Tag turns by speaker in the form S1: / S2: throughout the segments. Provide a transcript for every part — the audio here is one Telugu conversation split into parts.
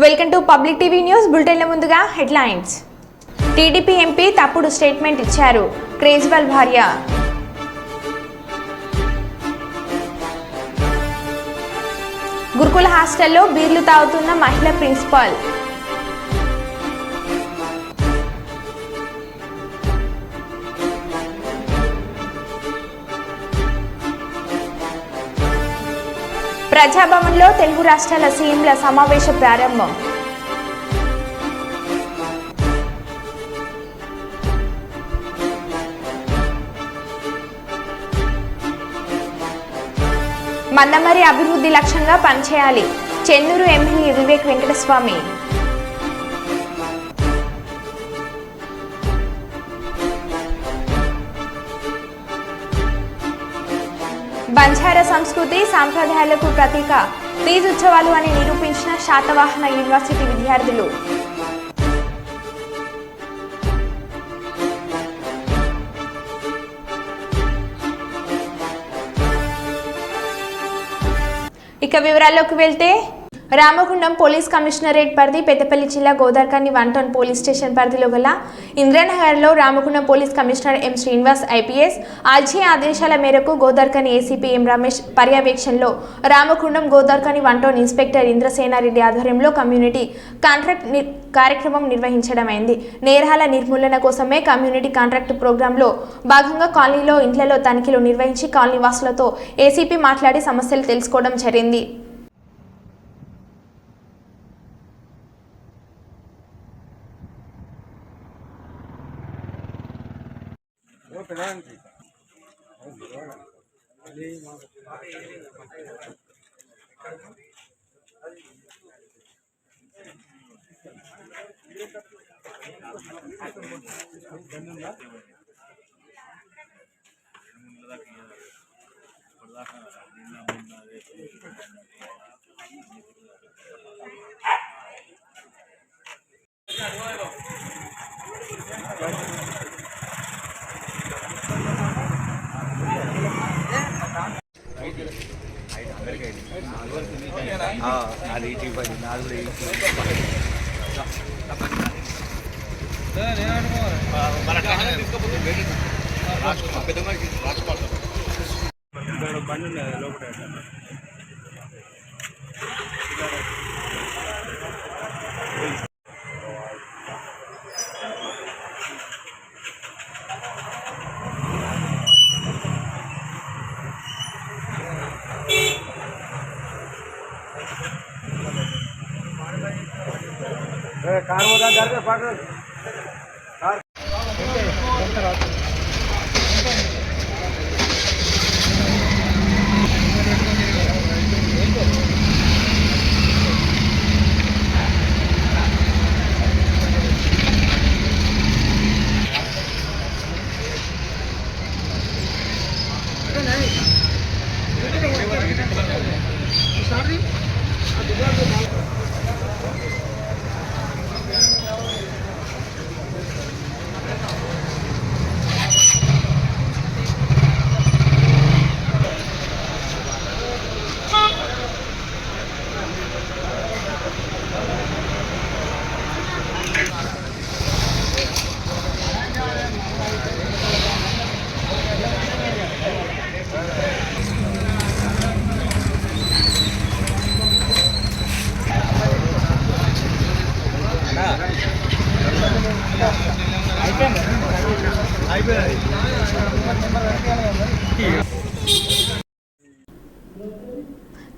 S1: Welcome to public TV news బులెటిన్ల ముందుగా హెడ్లైన్స్. టీడీపీ ఎంపీ తప్పుడు స్టేట్మెంట్ ఇచ్చారు. కేజ్రీవాల్ భార్య. గురుకుల హాస్టల్లో బీర్లు తాగుతున్న మహిళా ప్రిన్సిపాల్. ప్రజాభవన్లో తెలుగు రాష్ట్రాల సీఎంల సమావేశం ప్రారంభం. మందమరి అభివృద్ధి లక్ష్యంగా పనిచేయాలి. చెన్నూరు ఎమ్మెల్యే వివేక్ వెంకటస్వామి. బంజారా సంస్కృతి సాంప్రదాయాలకు ప్రతీక తీజ్ ఉత్సవాలు అని నిరూపించిన శాతవాహన యూనివర్సిటీ విద్యార్థులు. ఇక వివరాల్లోకి వెళ్తే రామగుండం పోలీస్ కమిషనరేట్ పరిధి పెద్దపల్లి జిల్లా గోదార్కని 1 టౌన్ పోలీస్ స్టేషన్ పరిధిలో గల ఇంద్రానగర్లో Ramagundam police commissioner M Srinivas IPS ఆర్జీ ఆదేశాల మేరకు గోదార్కని ఏసీపీ ఎం రమేష్ పర్యవేక్షణలో రామగుండం గోదార్కని 1 టౌన్ ఇన్స్పెక్టర్ ఇంద్రసేనారెడ్డి ఆధ్వర్యంలో కమ్యూనిటీ కాంట్రాక్ట్ కార్యక్రమం నిర్వహించడమైంది. నేరాల నిర్మూలన కోసమే కమ్యూనిటీ కాంట్రాక్ట్ ప్రోగ్రాంలో భాగంగా కాలనీలో ఇండ్లలో తనిఖీలు నిర్వహించి కాలనీ వాసులతో ఏసీపీ మాట్లాడి సమస్యలు తెలుసుకోవడం జరిగింది.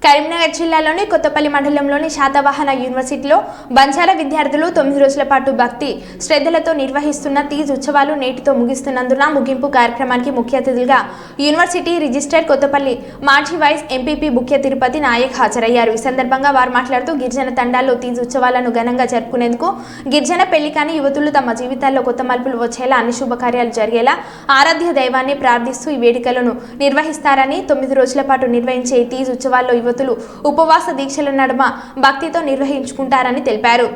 S1: కరీంనగర్ జిల్లాలోని కొత్తపల్లి మండలంలోని శాతవాహన యూనివర్సిటీలో బంజారా విద్యార్థులు 9 రోజుల పాటు భక్తి శ్రద్ధలతో నిర్వహిస్తున్న తీజ్ ఉత్సవాలు నేటితో ముగిస్తున్నందున ముగింపు కార్యక్రమానికి ముఖ్య అతిథులుగా యూనివర్సిటీ రిజిస్ట్రార్ కొత్తపల్లి మాజీ వైస్ ఎంపీపీ బుక్య తిరుపతి నాయక్ హాజరయ్యారు. ఈ సందర్భంగా వారు మాట్లాడుతూ గిరిజన తండాల్లో తీజ్ ఉత్సవాలను ఘనంగా జరుపుకునేందుకు గిరిజన పెళ్లి కాని యువతులు తమ జీవితాల్లో కొత్త మలుపులు వచ్చేలా అన్ని శుభకార్యాలు జరిగేలా ఆరాధ్య దైవాన్ని ప్రార్థిస్తూ ఈ వేడుకలను నిర్వహిస్తారని 9 రోజుల పాటు నిర్వహించే ఈ తీజ్ ఉత్సవాల్లో యువతులు ఉపవాస దీక్షల నడుమ భక్తితో నిర్వహించుకుంటారని తెలిపారు.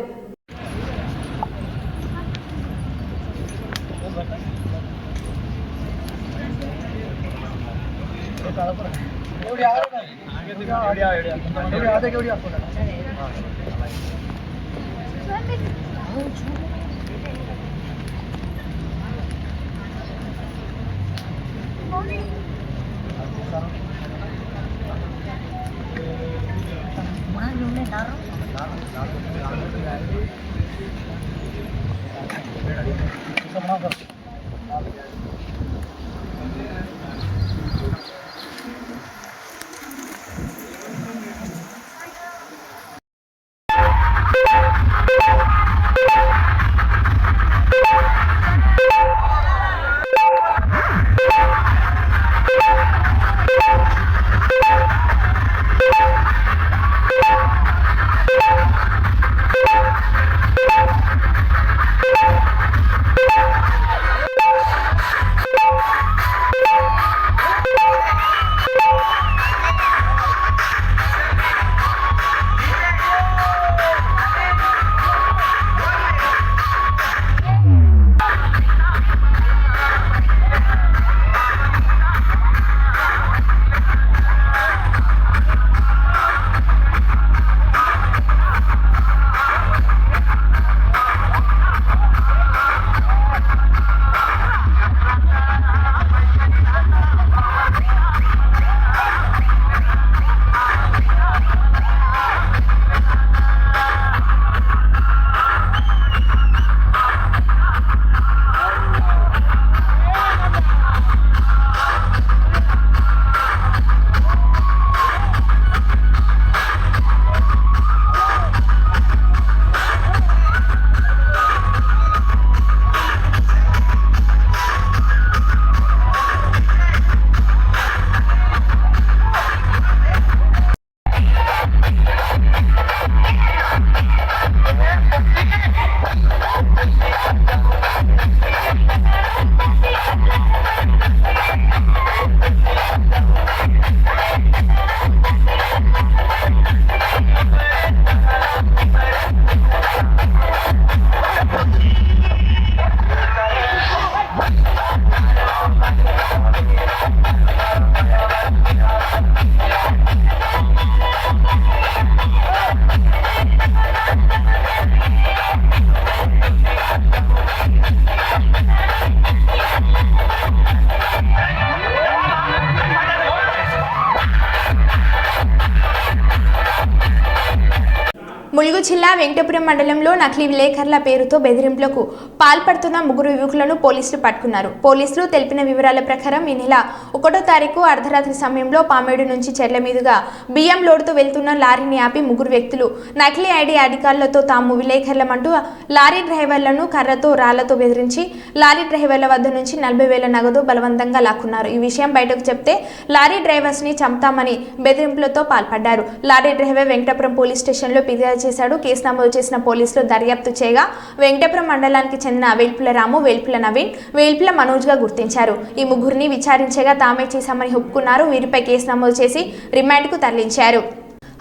S1: ములుగు జిల్లా వెంకటపురం మండలంలో నకిలీ విలేకరుల పేరుతో బెదిరింపులకు పాల్పడుతున్న ముగ్గురు యువకులను పోలీసులు పట్టుకున్నారు. పోలీసులు తెలిపిన వివరాల ప్రకారం ఈ నెల 1వ తారీఖు అర్ధరాత్రి సమయంలో పామేడు నుంచి చెర్ల మీదుగా బియ్యం లోడుతో వెళ్తున్న లారీని ఆపి ముగ్గురు వ్యక్తులు నకిలీ ఐడి అధికారులతో తాము విలేకరులమంటూ లారీ డ్రైవర్లను కర్రతో రాళ్లతో బెదిరించి లారీ డ్రైవర్ల వద్ద నుంచి 40,000 నగదు బలవంతంగా లాక్కున్నారు. ఈ విషయం బయటకు చెప్తే లారీ డ్రైవర్స్ ని చంపుతామని బెదిరింపులతో పాల్పడ్డారు. లారీ డ్రైవర్ వెంకటపురం పోలీస్ స్టేషన్లో ఫిర్యాదు చేశాడు. కేసు నమోదు చేసిన పోలీసులు దర్యాప్తు చేయగా వెంకటపురం మండలానికి చెందిన వేల్పుల రాము, వేల్పుల నవీన్, వేల్పుల మనోజ్ గా గుర్తించారు. ఈ ముగ్గురిని విచారించగా తామే చేశామని ఒప్పుకున్నారు. వీరిపై కేసు నమోదు చేసి రిమాండ్ కు తరలించారు.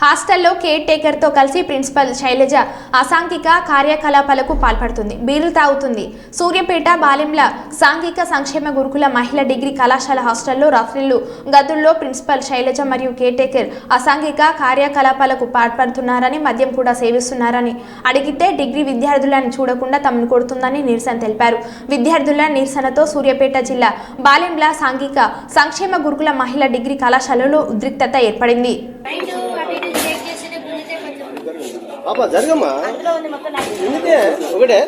S1: హాస్టల్లో కేర్ టేకర్ తో కలిసి ప్రిన్సిపల్ శైలజ అసాంఘిక కార్యకలాపాలకు పాల్పడుతుంది, బీర్లు తాగుతుంది. సూర్యాపేట బాలెంల సాంఘిక సంక్షేమ గురుకుల మహిళా డిగ్రీ కళాశాల హాస్టల్లో రాత్రిళ్లు గదుల్లో ప్రిన్సిపల్ శైలజ మరియు కేర్ టేకర్ అసాంఘిక కార్యకలాపాలకు పాల్పడుతున్నారని, మద్యం కూడా సేవిస్తున్నారని అడిగితే డిగ్రీ విద్యార్థులను చూడకుండా తమను కొడుతుందని నిరసన తెలిపారు. విద్యార్థుల నిరసనతో సూర్యాపేట జిల్లా బాలెంల సాంఘిక సంక్షేమ గురుకుల మహిళా డిగ్రీ కళాశాలలో ఉద్రిక్తత ఏర్పడింది.
S2: పాపా జరగమ్మా ఒకటే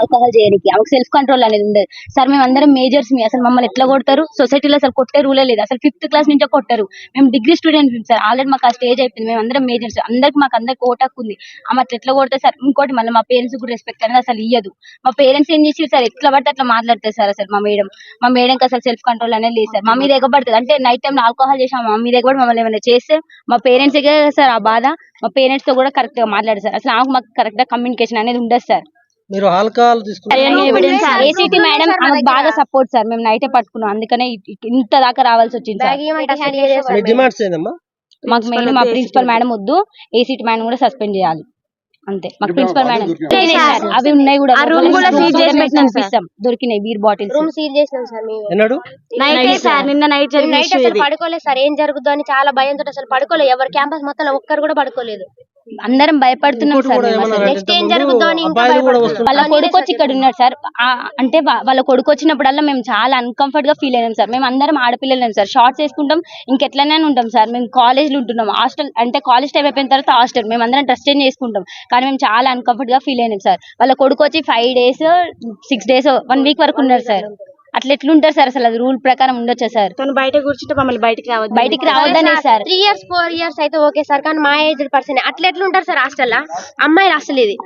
S3: ఆల్కహాల్ చేయడానికి ఆమెకు సెల్ఫ్ కంట్రోల్ అనేది ఉండదు సార్. మేము అందరం మేజర్స్ అసలు మమ్మల్ని ఎట్లా కొడతారు? సొసైటీలో అసలు కొట్టే రూలే లేదు. అసలు 5th క్లాస్ నుంచే కొట్టారు. మేము డిగ్రీ స్టూడెంట్ సార్. ఆల్రెడీ మాకు ఆ స్టేజ్ అయిపోయింది. మేము అందరం మేజర్స్, మాకు అందరికి ఓటాకు ఉంది. ఆమె అట్లా ఎట్లా కొడతారు సార్? ఇంకోటి మళ్ళీ మా పేరెంట్స్ కూడా రెస్పెక్ట్ అనేది అసలు ఇయ్యదు. మా పేరెంట్స్ ఏం చేసి సార్ ఎట్లా పడితే అట్లా మాట్లాడతారు సార్. అసలు మా మేడంకి అసలు సెల్ఫ్ కంట్రోల్ అనేది లేదు సార్. మా మీద ఎగబడుతుంది అంటే నైట్ టైం ఆల్కహాల్ చేసాం, మా మీద ఎగబడి మమ్మల్ని ఏమైనా చేస్తే మా పేరెంట్స్ సార్ ఆ బాధ. మా పేరెంట్స్ తో కూడా కరెక్ట్ గా మాట్లాడారు సార్. అసలు మాకు కరెక్ట్ గా కమ్యూనికేషన్ అనేది ఉండదు సార్.
S2: మీరు ఆల్కహాల్
S3: ఏసీటీ మేడం బాగా సపోర్ట్ సార్. మేము నైటే పట్టుకున్నాం, అందుకనే ఇంత దాకా రావాల్సి వచ్చింది సార్.
S2: డిమాండ్స్ ఏందమ్మా?
S3: మాకు మెయిన్ మా ప్రిన్సిపల్ మేడం వద్దు, ఏసీటీ మేడం కూడా సస్పెండ్ చేయాలి. అంతే. మాకు ప్రిన్సిపల్ మేడం
S4: సార్.
S3: అవి ఉన్నాయి కూడా,
S4: ఆ రూమ్ కూడా సీజ్ చేసి పెట్టినాం సార్.
S3: పంపిస్తాం. దొరికినాయి బీర్ బాటిల్స్.
S4: రూమ్ సీల్ చేసినాం సార్ మేము.
S2: ఎన్నాడు
S4: నైట్ సార్, నిన్న నైట్
S3: మేము నైట్
S4: జరిగింది.
S3: అసలు పడుకోలేదు సార్, ఏం జరుగుతుందో అని చాలా భయంతో అసలు పడుకోలేదు. ఎవరు క్యాంపస్ మొత్తం ఒక్కరు కూడా పడుకోలేదు. అందరం భయపడుతున్నాం సార్. మేము అసలు నెక్స్ట్ ఏం జరుగుతుందో అని ఇంకా భయపడుతున్నాం. వాళ్ళ కొడుకు వచ్చి ఇక్కడ ఉన్నాడు సార్. అంటే వాళ్ళ కొడుకు వచ్చినప్పుడల్లా మేము చాలా అన్కంఫర్ట్ గా ఫీల్ అయినాం సార్. మేము అందరం ఆడపిల్లలేం సార్, షార్ట్స్ వేసుకుంటాం, ఇంకెట్లనే ఉంటాం సార్. మేము కాలేజ్ లో ఉంటున్నాం, హాస్టల్ అంటే కాలేజ్ టైం అయిపోయిన తర్వాత హాస్టల్, మేము అందరం డ్రెస్ చేంజ్ చేసుకుంటాం. కానీ మేము చాలా అన్కంఫర్ట్ గా ఫీల్ అయినాం సార్. వాళ్ళ కొడుకు వచ్చి 5 days 6 days 1 week వరకు ఉన్నారు సార్. అట్లా ఎట్లుంటారు సార్? అసలు అది రూల్ ప్రకారం ఉండొచ్చా సార్?
S4: తను బయట కూర్చుంటే మమ్మల్ని బయటికి
S3: రావద్దనే సార్.
S4: 3 years 4 years అయితే ఓకే సార్, కానీ మా ఏజ్ పర్సన్ అట్లా ఎట్లుంటారు సార్ హాస్టల్లో? అమ్మాయిలు అసలు ఇది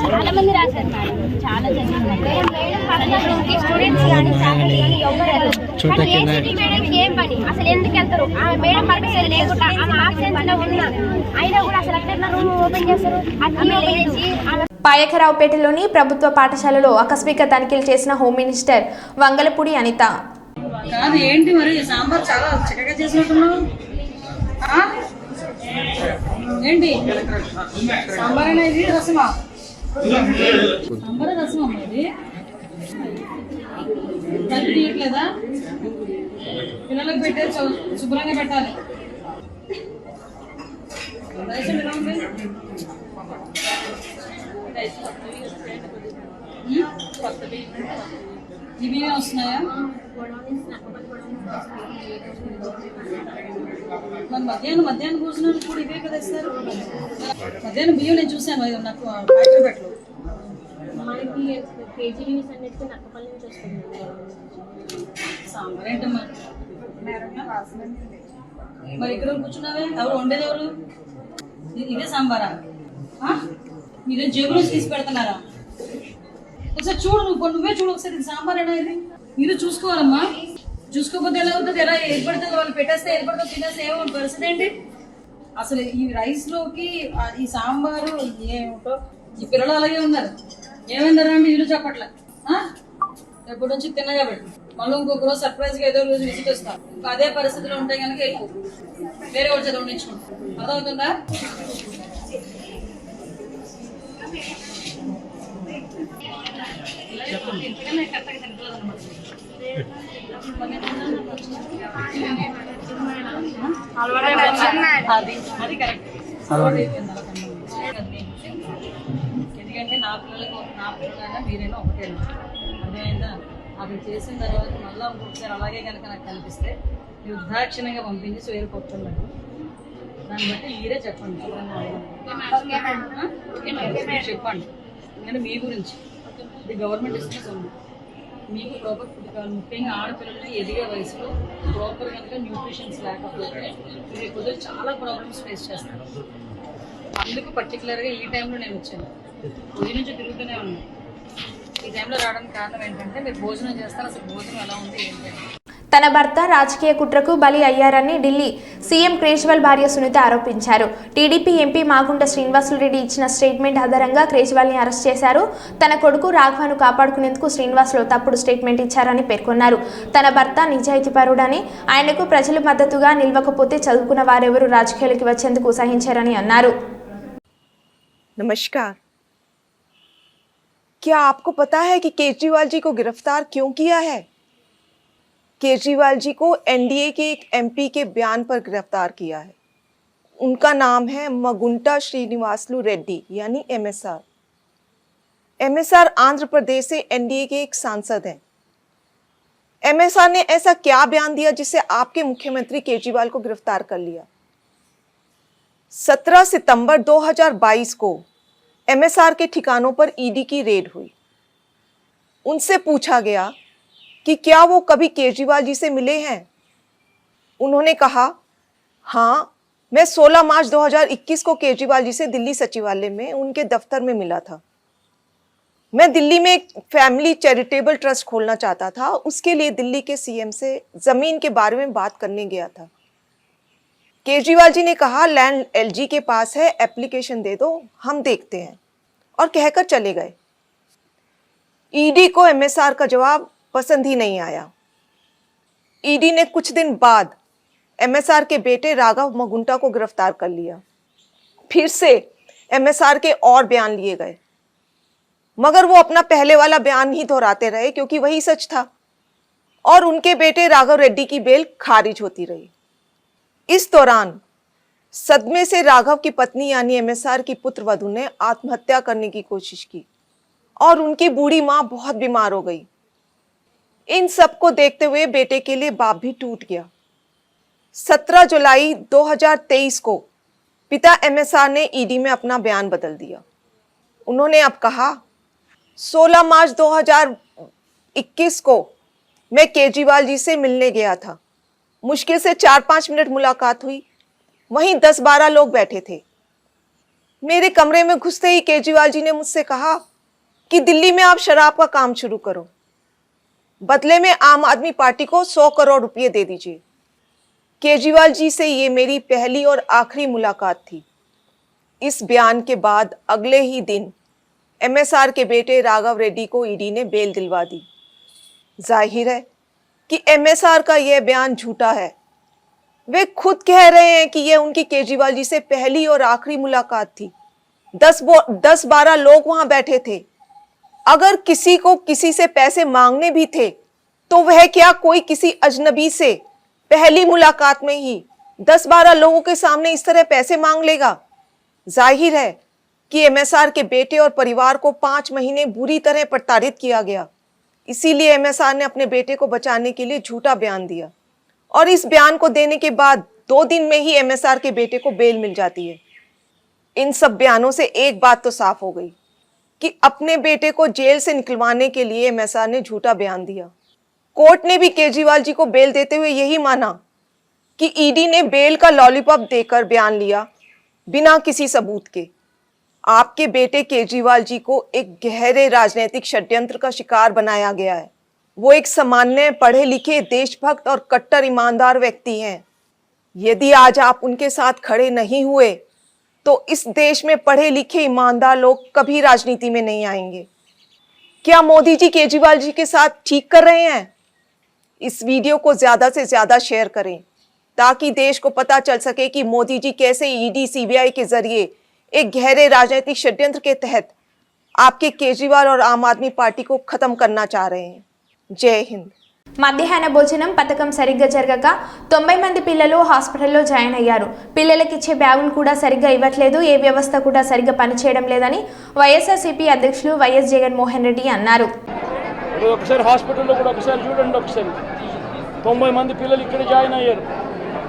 S3: చాలా మంది రాశారు మేడం, చాలా
S4: ఏం పని అసలు ఎందుకు వెళ్తారు? మేడం పర్మిషన్ లేకుండా ఆమె ఉన్నా అయినా కూడా అసలు అట్లా రూమ్ ఓపెన్ చేస్తారు.
S1: పాయకరావుపేటలోని ప్రభుత్వ పాఠశాలలో ఆకస్మిక తనిఖీలు చేసిన హోమ్ మినిస్టర్ వంగలపూడి అనిత.
S5: కాదు ఏంటి మరి సాంబార్ చాలా చక్కగా చేసినట్టున్నావు. ఏంటి సాంబార్ అనేది రసమా? సాంబార్ రసమా ఇది తీయట్లేదా? పిల్లలకు పెట్టే శుభ్రంగా పెట్టాలి. ఇవి వస్తున్నాయా? మరి మధ్యాహ్నం భోజనాలు కూడా ఇవే కదా ఇస్తారు. మధ్యాహ్నం బియ్యం నేను చూసాను నాకు హైదరాబాద్లో. సాంబార్ ఏంటమ్మా? మరి ఇక్కడ కూర్చున్నావే, ఎవరు వండేది ఎవరు? ఇదే సాంబారా? మీరే జేబులో తీసి పెడుతున్నారా? ఒకసారి చూడు, నువ్వే చూడు ఒకసారి. ఇది సాంబార్ అయినా ఇది మీరు చూసుకోవాలమ్మా. చూసుకోకపోతే ఎలా అవుతుంది? ఎలా ఏర్పడుతుంది? వాళ్ళు పెట్టేస్తే ఏర్పడుతుంది, తినేస్తే ఏమో పరిస్థితి ఏంటి? అసలు ఈ రైస్ లోకి ఈ సాంబారు ఏమిటో. ఈ పిల్లలు అలాగే ఉన్నారు. ఏమైందరా అంటే ఇల్లు చెప్పట్లే. ఎప్పటి నుంచి తిన్నగా పెట్టు. మళ్ళీ ఇంకొక రోజు సర్ప్రైజ్ గా ఏదో రోజు విజిట్ వస్తాం. ఇంకా అదే పరిస్థితిలో ఉంటే కనుక వెళ్ళిపో, వేరే ఒకటి చదువు ఉండించుకుంటాం. అర్థమవుతుందా? అది కరెక్ట్. ఎందుకంటే నా పిల్లలైనా మీరైనా ఒకటే. అదేమైందా? అది చేసిన తర్వాత మళ్ళీ ఇంకొకసారి అలాగే కనుక నాకు కనిపిస్తే మీరు ఉదాక్షిణంగా పంపించి వేరు కొట్టున్నాడు. దాన్ని బట్టి మీరే చెప్పండి. చెప్పండి. ఎందుకంటే మీ గురించి ఇది గవర్నమెంట్ ఇస్తున్న సొమ్ము. మీకు ప్రాపర్ ఫుడ్ కావాలి. ముఖ్యంగా ఆడపిల్లలకి ఎదిగే వయసులో ప్రాపర్ కనుక న్యూట్రిషన్స్ లేకపోతే మీరు కుదిరి చాలా ప్రాబ్లమ్స్ ఫేస్ చేస్తారు. అందుకు పర్టికులర్గా ఈ టైంలో నేను వచ్చాను. ఉదయం నుంచి తిరుగుతూనే ఉన్నాను. ఈ టైంలో రావడానికి కారణం ఏంటంటే మీరు భోజనం చేస్తారు. అసలు భోజనం ఎలా ఉంది ఏంటి?
S1: తన భర్త రాజకీయ కుట్రకు బలి అయ్యారని ఢిల్లీ సీఎం కేజ్రీవాల్ భార్య సునీత ఆరోపించారు. టీడీపీ ఎంపీ మాగుంట శ్రీనివాసులరెడ్డి ఇచ్చిన స్టేట్మెంట్ ఆధారంగా కేజ్రీవాల్ని అరెస్ట్ చేశారు. తన కొడుకు రాఘవను కాపాడుకునేందుకు శ్రీనివాసులు తప్పుడు స్టేట్మెంట్ ఇచ్చారని పేర్కొన్నారు. తన భర్త నిజాయితీపరుడని, ఆయనకు ప్రజలు మద్దతుగా నిలవకపోతే చదువుకున్న వారెవరూ రాజకీయాలకు వచ్చేందుకు సహించారని అన్నారు.
S6: नमस्कार। क्या आपको पता है कि केजरीवाल जी को गिरफ्तार क्यों किया है? केजरीवाल जी को एनडीए के एक एमपी के बयान पर गिरफ्तार किया है। उनका नाम है मगुंटा श्रीनिवासलू रेड्डी यानी एमएसआर। एमएसआर आंध्र प्रदेश से एनडीए के एक सांसद हैं। एमएसआर ने ऐसा क्या बयान दिया जिससे आपके मुख्यमंत्री केजरीवाल को गिरफ्तार कर लिया? 17 सितंबर 2022 को एमएसआर के ठिकानों पर ईडी की रेड हुई। उनसे पूछा गया कि क्या वो कभी केजरीवाल जी से मिले हैं? उन्होंने कहा, हाँ, मैं 16 मार्च 2021 को केजरीवाल जी से दिल्ली सचिवालय में उनके दफ्तर में मिला था। मैं दिल्ली में एक फैमिली चैरिटेबल ट्रस्ट खोलना चाहता था। उसके लिए दिल्ली के सीएम से जमीन के बारे में बात करने गया था। केजरीवाल जी ने कहा, लैंड एलजी के पास है, एप्लीकेशन दे दो, हम देखते हैं। और कहकर चले गए। ईडी को एमएसआर का जवाब पसंद ही नहीं आया। ईडी ने कुछ दिन बाद एमएसआर के बेटे राघव मगुंटा को गिरफ्तार कर लिया। फिर से एमएसआर के और बयान लिए गए, मगर वो अपना पहले वाला बयान ही दोहराते रहे क्योंकि वही सच था, और उनके बेटे राघव रेड्डी की बेल खारिज होती रही। इस दौरान सदमे से राघव की पत्नी यानी एमएसआर की पुत्रवधू ने आत्महत्या करने की कोशिश की और उनकी बूढ़ी मां बहुत बीमार हो गई। इन सबको देखते हुए बेटे के लिए बाप भी टूट गया। 17 जुलाई 2023 को पिता एमएसआर ने ईडी में अपना बयान बदल दिया। उन्होंने अब कहा, 16 मार्च 2021 को मैं केजरीवाल जी से मिलने गया था। मुश्किल से 4-5 मिनट मुलाकात हुई। वहीं 10-12 लोग बैठे थे। मेरे कमरे में घुसते ही केजरीवाल जी ने मुझसे कहा कि दिल्ली में आप शराब का काम शुरू करो, बदले में आम आदमी पार्टी को 100 करोड़ रुपए दे दीजिए। केजरीवाल जी से ये मेरी पहली और आखिरी मुलाकात थी। इस बयान के बाद अगले ही दिन एमएसआर के बेटे राघव रेड्डी को ईडी ने बेल दिलवा दी। जाहिर है कि एमएसआर का यह बयान झूठा है। वे खुद कह रहे हैं कि यह उनकी केजरीवाल जी से पहली और आखिरी मुलाकात थी। 10-12 लोग वहां बैठे थे। अगर किसी को किसी से पैसे मांगने भी थे तो वह क्या कोई किसी अजनबी से पहली मुलाकात में ही 10-12 लोगों के सामने इस तरह पैसे मांग लेगा? जाहिर है कि एमएसआर के बेटे और परिवार को 5 महीने बुरी तरह प्रताड़ित किया गया। इसीलिए एमएसआर ने अपने बेटे को बचाने के लिए झूठा बयान दिया, और इस बयान को देने के बाद 2 दिन में ही एमएसआर के बेटे को बेल मिल जाती है। इन सब बयानों से एक बात तो साफ हो गई कि अपने बेटे को जेल से निकलवाने के लिए एमएसआर ने झूठा बयान दिया। कोर्ट ने भी केजरीवाल जी को बेल देते हुए यही माना कि ईडी ने बेल का लॉलीपॉप देकर बयान लिया बिना किसी सबूत के। आपके बेटे केजरीवाल जी को एक गहरे राजनीतिक षड्यंत्र का शिकार बनाया गया है। वो एक सामान्य पढ़े लिखे देशभक्त और कट्टर ईमानदार व्यक्ति हैं। यदि आज आप उनके साथ खड़े नहीं हुए तो इस देश में पढ़े लिखे ईमानदार लोग कभी राजनीति में नहीं आएंगे। क्या मोदी जी केजरीवाल जी के साथ ठीक कर रहे हैं? इस वीडियो को ज्यादा से ज्यादा शेयर करें ताकि देश को पता चल सके कि मोदी जी कैसे ईडी सीबीआई के जरिए एक गहरे राजनीतिक षड्यंत्र के तहत आपके केजरीवाल और आम आदमी पार्टी को खत्म करना चाह रहे हैं। जय हिंद।
S1: మధ్యాహ్న భోజనం పథకం సరిగ్గా జరగక 90 మంది పిల్లలు హాస్పిటల్లో జాయిన్ అయ్యారు. పిల్లలకి ఇచ్చే బ్యాగులు కూడా సరిగ్గా ఇవ్వట్లేదు. ఏ వ్యవస్థ కూడా సరిగ్గా పనిచేయడం లేదని వైఎస్ఆర్సీపీ అధ్యక్షులు వైఎస్ జగన్మోహన్ రెడ్డి అన్నారు.
S7: ఒకసారి హాస్పిటల్లో కూడా ఒకసారి చూడండి. ఒకసారి 90 మంది పిల్లలు ఇక్కడ జాయిన్ అయ్యారు.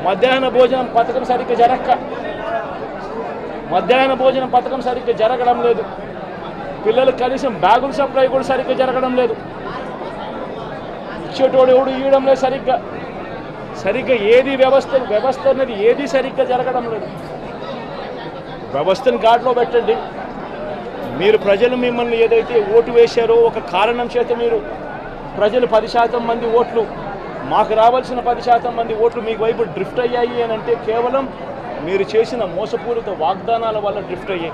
S7: మధ్యాహ్న భోజనం పథకం సరిగ్గా జరగడం లేదు. పిల్లలకు కనీసం బ్యాగుల సప్లై కూడా సరిగ్గా జరగడం లేదు. ఇచ్చేటోడు ఎవడు ఇవ్వడం లేదు సరిగ్గా ఏది వ్యవస్థ అనేది ఏది సరిగ్గా జరగడం లేదు. వ్యవస్థను గాడిలో పెట్టండి. మీరు ప్రజలు మిమ్మల్ని ఏదైతే ఓటు వేశారో ఒక కారణం చేత మీరు ప్రజలు 10% మంది ఓట్లు, మాకు రావాల్సిన 10% మంది ఓట్లు మీకు వైపు డ్రిఫ్ట్ అయ్యాయి అని అంటే కేవలం మీరు చేసిన మోసపూరిత వాగ్దానాల వల్ల డ్రిఫ్ట్ అయ్యాయి.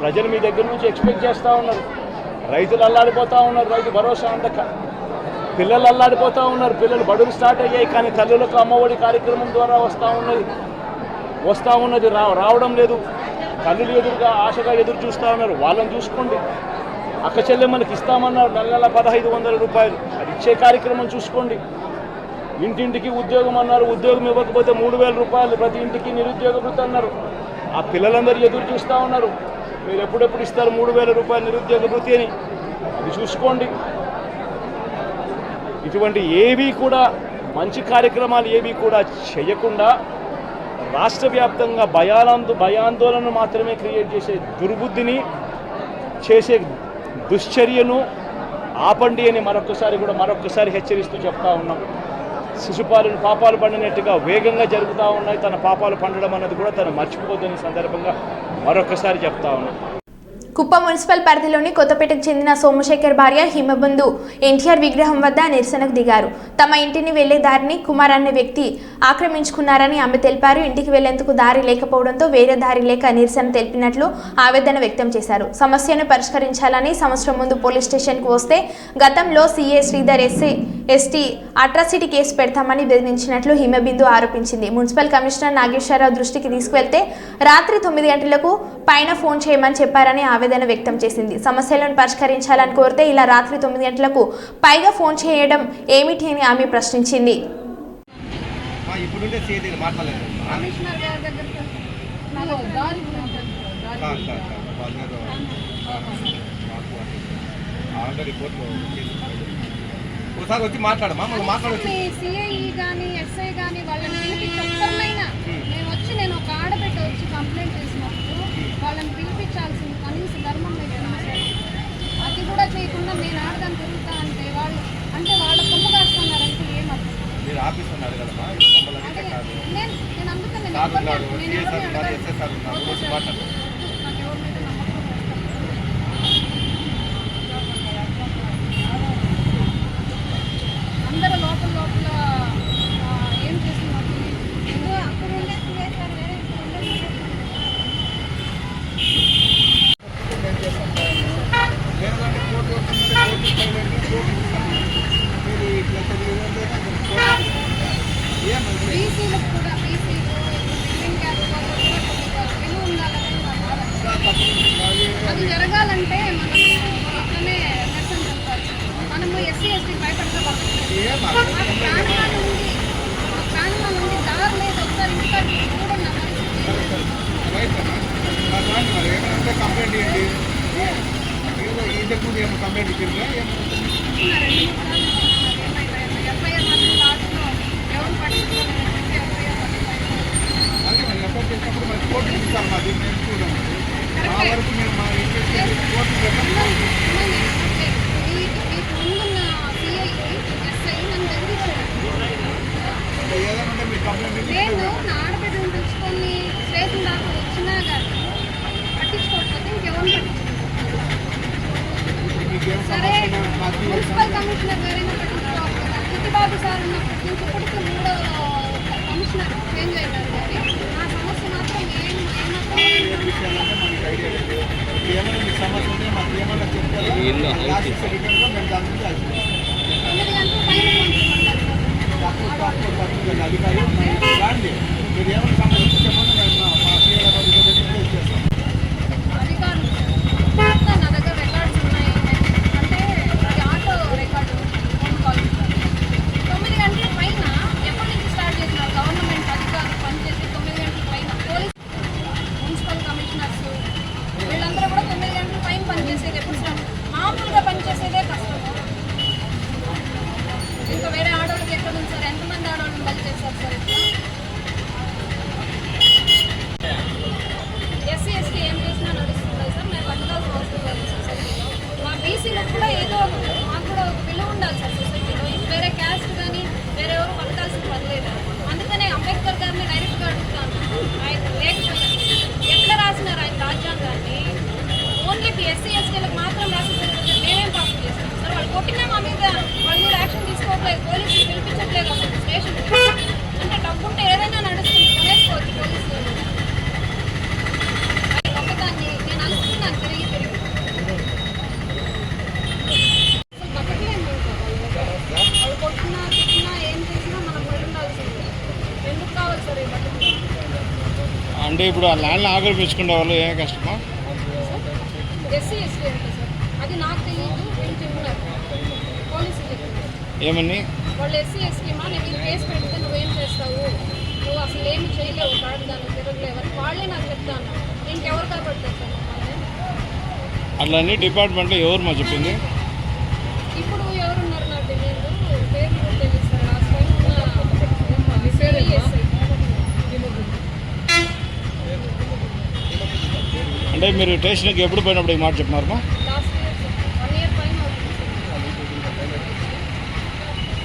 S7: ప్రజలు మీ దగ్గర నుంచి ఎక్స్పెక్ట్ చేస్తూ ఉన్నారు. రైతులు అల్లాడిపోతూ ఉన్నారు, రైతు భరోసా అందక. పిల్లలు అల్లాడిపోతూ ఉన్నారు, పిల్లలు బడులు స్టార్ట్ అయ్యాయి కానీ తల్లులకు అమ్మఒడి కార్యక్రమం ద్వారా వస్తూ ఉన్నది రావడం లేదు. తల్లులు ఎదురుగా ఆశగా ఎదురు చూస్తూ ఉన్నారు. వాళ్ళని చూసుకోండి. అక్క చెల్లెమ్మలకి ఇస్తామన్నారు నెల 1500 రూపాయలు, అది ఇచ్చే కార్యక్రమం చూసుకోండి. ఇంటింటికి ఉద్యోగం అన్నారు, ఉద్యోగం ఇవ్వకపోతే 3000 రూపాయలు ప్రతి ఇంటికి నిరుద్యోగ వృత్తి అన్నారు. ఆ పిల్లలందరూ ఎదురు చూస్తూ ఉన్నారు. మీరు ఎప్పుడెప్పుడు ఇస్తారు 3000 రూపాయలు నిరుద్యోగ వృత్తి అని, అది చూసుకోండి. ఇటువంటి ఏవి కూడా మంచి కార్యక్రమాలు ఏవి కూడా చేయకుండా రాష్ట్ర వ్యాప్తంగా భయాందోళన మాత్రమే క్రియేట్ చేసే దుర్బుద్ధిని చేసే దుశ్చర్యను ఆపండి అని మరొకసారి హెచ్చరిస్తూ చెప్తా ఉన్నాం. శిశుపాలను పాపాలు పండినట్టుగా వేగంగా జరుగుతూ ఉన్నాయి. తన పాపాలు పండడం అన్నది కూడా తను మర్చిపోద్దని సందర్భంగా మరొకసారి చెప్తా ఉన్నాం.
S1: కుప్పం మున్సిపల్ పరిధిలోని కొత్తపేటకు చెందిన సోమశేఖర్ భార్య హిమబంధు ఎన్టీఆర్ విగ్రహం వద్ద నిరసనకు దిగారు. తమ ఇంటిని వెళ్లే దారిని కుమార్ అనే వ్యక్తి ఆక్రమించుకున్నారని ఆమె తెలిపారు. ఇంటికి వెళ్లేందుకు దారి లేకపోవడంతో వేరే దారి లేక నిరసన తెలిపినట్లు ఆవేదన వ్యక్తం చేశారు. సమస్యను పరిష్కరించాలని సంవత్సరం ముందు పోలీస్ స్టేషన్కు వస్తే గతంలో CA Sridhar ST atrocity case పెడతామని బెదిరించినట్లు హిమబిందు ఆరోపించింది. మున్సిపల్ కమిషనర్ నాగేశ్వరరావు దృష్టికి తీసుకువెళ్తే రాత్రి 9 గంటలకు పైన ఫోన్ చేయమని చెప్పారని ఆవేదన వ్యక్తం చేసింది. సమస్యలను పరిష్కరించాలని కోరితే ఇలా రాత్రి 9 గంటలకు పైగా ఫోన్ చేయడం ఏమిటి అని ఆమె ప్రశ్నించింది.
S2: ఒకసారి వచ్చి మాట్లాడమా మనం మాట్లాడచ్చు.
S8: సిఐ కానీ ఎస్ఐ కానీ వాళ్ళని పిలిపించి ఒక్కరినైనా నేను ఒక ఆడబిడ్డ వచ్చి కంప్లైంట్ చేసినప్పుడు వాళ్ళని పిలిపించాల్సింది కనీస ధర్మం లేకుండా అది కూడా చేయకుండా నేను ఆడదాన్ని తిరుగుతా అంటే వాళ్ళు వాళ్ళ కొమ్ము కాస్తున్నారంటే ఏమర్థం?
S2: మీరు ఆఫీస్ ఉన్నారు కదమ్మా,
S8: నేను అందుకని అందరూ లోపల ఏం చేస్తున్నారు అక్కడ బీసీలకు కూడా బీసీలు అది జరగాలంటే మనం ఇట్లనే నిరసన చెప్తారు. మనము ఎస్సీ ఎస్టీ భయపడతా ప్రాణంలో నుండి దారి లేదు. ఒకసారి ఇంటికాడికి చూడండి
S2: కంప్లైంట్ ఏంటి కంప్లైంట్
S8: ఎఫ్ఐఆర్ మాత్రం లాస్ట్లో ఎవరు పట్టించుకోలేదు.
S2: చేసినప్పుడు మరి కోర్టు ఇస్తాను మా దీన్ని నేను చూడండి మా వరకు మేము మా కోర్టు ఏదైనా మీ కంప్లైంట్
S8: నేను నా ఆడబిడ్డను తెచ్చుకొని స్టేషన్ దాకా వచ్చినా కానీ పట్టించుకోకపోతే ఇంకెవరు సరే మున్సిపల్ కమిషనర్ గారైనా పట్టించుకోవాలి. చిట్టిబాబు సార్ ఉన్నప్పటి నుంచి ఇప్పటికీ 3వ కమిషనర్ చేంజ్ అయినారు కానీ ఆ సమస్య మాత్రం
S2: ఏమైనా మీకు సమస్య ఉంటే మాకు ఏమైనా చెప్తారా మేము దాని గురించి
S8: 9 గంటల పైన
S2: అధికారి రాండి. మీరు ఏమైనా సమస్య చెప్పండి, మేము మా ఇచ్చేస్తాం.
S8: అధికారులు నా దగ్గర రికార్డ్స్ ఉన్నాయి. అంటే అది ఆటో రికార్డు ఫోన్ కాల్ 9 గంటల పైన ఎప్పటి నుంచి స్టార్ట్ చేసినారు గవర్నమెంట్ అధికారులు పనిచేసి 9 గంటల పైన పోలీస్ మున్సిపల్ కమిషనర్స్ వీళ్ళందరూ కూడా 9 గంటల పైన పనిచేసేది ఎప్పుడు స్టార్ట్? మామూలుగా పనిచేసేదే కష్టం. ఇంకా వేరే ఆడవాళ్ళకి ఎక్కడ ఉంది సార్? ఎంతమంది ఆడవాళ్ళని బలి చేస్తారు సార్? ఎస్సీ ఎస్టీ ఏం చేసినా నడుస్తుంది సార్. మేము పట్టణాలు అవసరం సొసైటీలో మా బీసీలకు కూడా ఏదో మాకు కూడా ఒక విలువ ఉండాలి సార్ సొసైటీలో. వేరే క్యాస్ట్ కానీ వేరే ఎవరు పట్టాల్సిన పర్లేదు. అందుకనే అంబేద్కర్ గారిని డైరెక్ట్గా అడుగుతాను. ఆయన లేకపోతే ఎట్లా రాసినారు ఆయన రాజ్యాంగాన్ని? ఓన్లీ ఎస్సీ ఎస్టీలకు మాత్రం రాసేసారు. మేమేం పాపం చేస్తాం సార్? వాళ్ళు కొట్టినా మా మీద వాళ్ళు కూడా యాక్షన్ తీసుకోవట్లేదు. పోలీసులు పిలిపించట్లేదు అసలు స్టేషన్. అంటే డబ్బుంటే ఏదైనా నడుస్తుంది, కొనేసుకోవచ్చు పోలీసులు. ఒక్కదాన్ని నేను అనుకుంటున్నాను తిరిగి అసలు బతకలేము. వాళ్ళు కొట్టినా తిట్టినా ఏం చేసినా మనం పడి ఉండాల్సింది. ఎందుకు కావాలి సార్ ఈ బతుకు?
S7: అంటే ఇప్పుడు ఆ ల్యాండ్ని ఆక్రమించుకునే వాళ్ళు ఏం కష్టమా?
S8: ఎస్సీ ఎస్టీ అంటే సార్ అది నాకు తెలియదు. ఏం చెప్పినారు పోలీసులు చెప్పినారు
S7: ఏమని?
S8: వాళ్ళు ఎస్సీ ఎస్టీమా నేను ఈ కేసు పెడితే నువ్వేం చేస్తావు, నువ్వు అసలు ఏమి చేయలేవు, దాన్ని తిరగలేవు అని వాళ్ళే నాకు చెప్తాను. ఇంకెవరు కాపాడుతారు సార్?
S7: అట్లా అన్ని డిపార్ట్మెంట్లో ఎవరు మా చెప్పింది?
S8: ఇప్పుడు ఎవరున్నారు నాకు తెలియదు, పేరు కూడా తెలియదు సార్. లాస్ట్ టైం ఉన్న ఎస్ఐ
S7: అంటే మీరు స్టేషన్కి ఎప్పుడు పోయినప్పుడు ఈ మాట చెప్పినారమ్మా?
S8: లాస్ట్ ఇయర్ 1 year పైన అవుతుంది.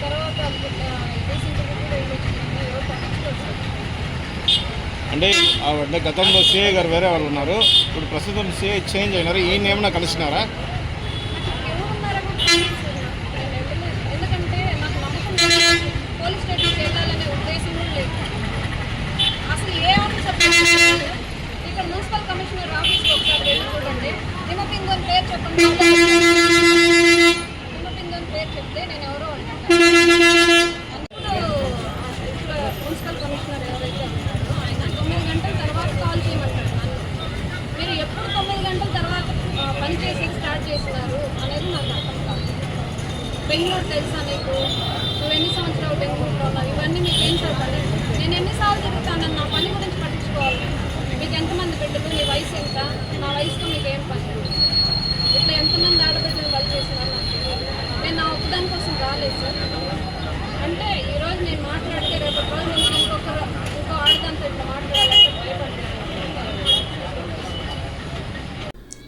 S8: తర్వాత రీసెంట్గా కూడా ఎవరు పట్టించుకోవచ్చు.
S2: అంటే గతంలో సిఐ గారు వేరే వాళ్ళు ఉన్నారు, ఇప్పుడు ప్రస్తుతం సిఐ చేంజ్ అయినారు. ఈయన ఏమైనా కలిసినారా?
S8: ఎవరున్నారో కూడా తెలియదు సార్ నాకు. నేను వెళ్ళలేదు. ఎందుకంటే నాకు నమ్మకం లేదు. పోలీస్ స్టేషన్కి వెళ్ళాలనే ఉద్దేశం కూడా లేదు. అసలు ఏ ఆఫీసర్ ఇక్కడ మున్సిపల్ కమిషనర్ ఆఫీస్కి ఒకసారి వెళ్ళి చూడండి. హిమబిందు పేరు చెప్పండి. హిమబిందు పేరు చెప్తే నేను ఎవరో మున్సిపల్ కమిషనర్ ఎవరైతే ఉంటారో ఆయన 9 గంటల తర్వాత కాల్ చేయమంటారు నన్ను. మీరు ఎప్పుడు 9 గంటల తర్వాత పని చేసి స్టార్ట్ చేసినారు అనేది నాకు అర్థం కాదు. బెంగళూరు తెలుసా నీకు? నువ్వు ఎన్ని సంవత్సరాలు బెంగళూరులో ఉన్నావు? ఇవన్నీ మీకు ఏం చెప్పాలి? నేను ఎన్నిసార్లు తిరుగుతాను? నా పని గురించి పట్టించుకోవాలి. మీకు ఎంతమంది బిడ్డలు? నీ వయసు ఎంత? నా వయసుతో మీకు ఏం పని? ఇట్లా ఎంతమంది ఆడబిడ్డలు వాళ్ళు చేసినారు నాకు తెలియదు. నేను నా ఒక్కదాని కోసం రాలేదు సార్. అంటే ఈరోజు నేను మాట్లాడితే రేపటి రోజు నుంచి ఇంకో ఆడదాంతో ఇట్లా మాట్లాడాలంటే భయపడుతున్నాను.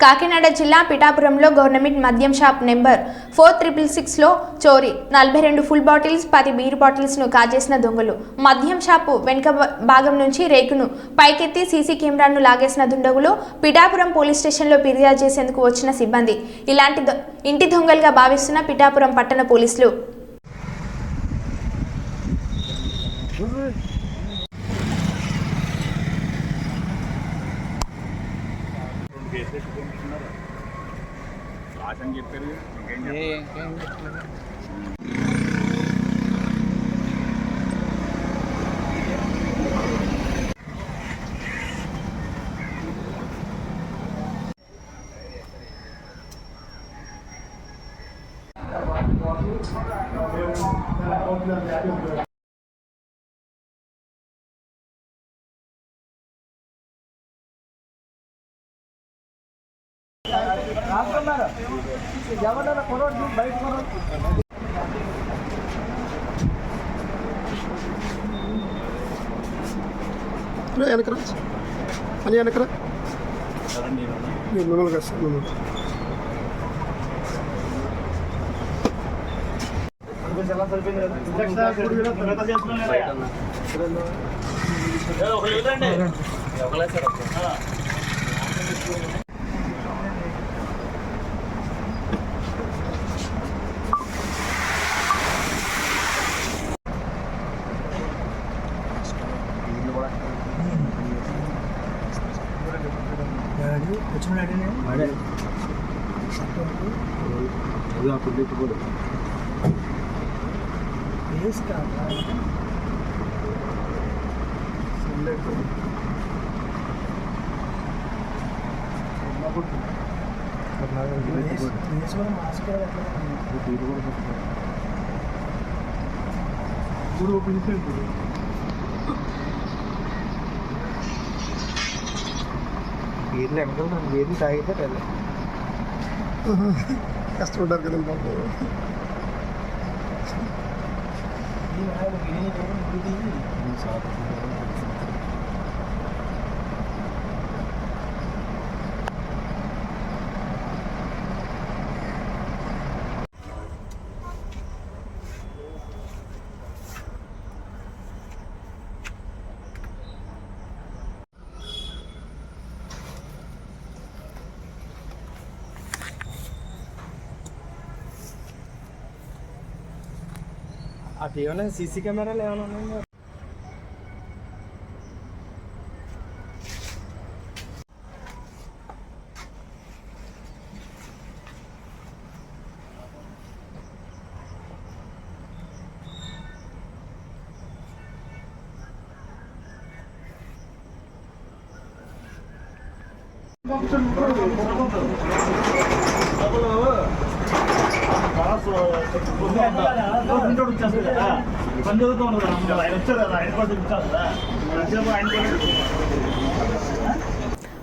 S1: కాకినాడ జిల్లా పిఠాపురంలో గవర్నమెంట్ మద్యం షాప్ నెంబర్ 4666లో చోరీ. 42 ఫుల్ బాటిల్స్ 10 బీర్ బాటిల్స్ను కాజేసిన దొంగలు. మద్యం షాపు వెనుక భాగం నుంచి రేకును పైకెత్తి సీసీ కెమెరాను లాగేసిన దుండగులు పిఠాపురం పోలీస్ స్టేషన్లో ఫిర్యాదు చేసేందుకు వచ్చిన సిబ్బంది ఇలాంటి ఇంటి దొంగలుగా భావిస్తున్న పిఠాపురం పట్టణ పోలీసులు
S2: వెనకరా అని వెనకరా మిమ్మల్ని కష్టం వీళ్ళు వెనకాల వేది తాగితే కదా కష్టపడ్డారు కదా బాబు. అటు ఏమైనా సీసీ కెమెరాలు ఏమైనా ఉన్నాయా?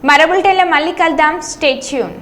S1: మరో బులెటిన్లో మళ్ళీ కలుద్దాం. Stay tune.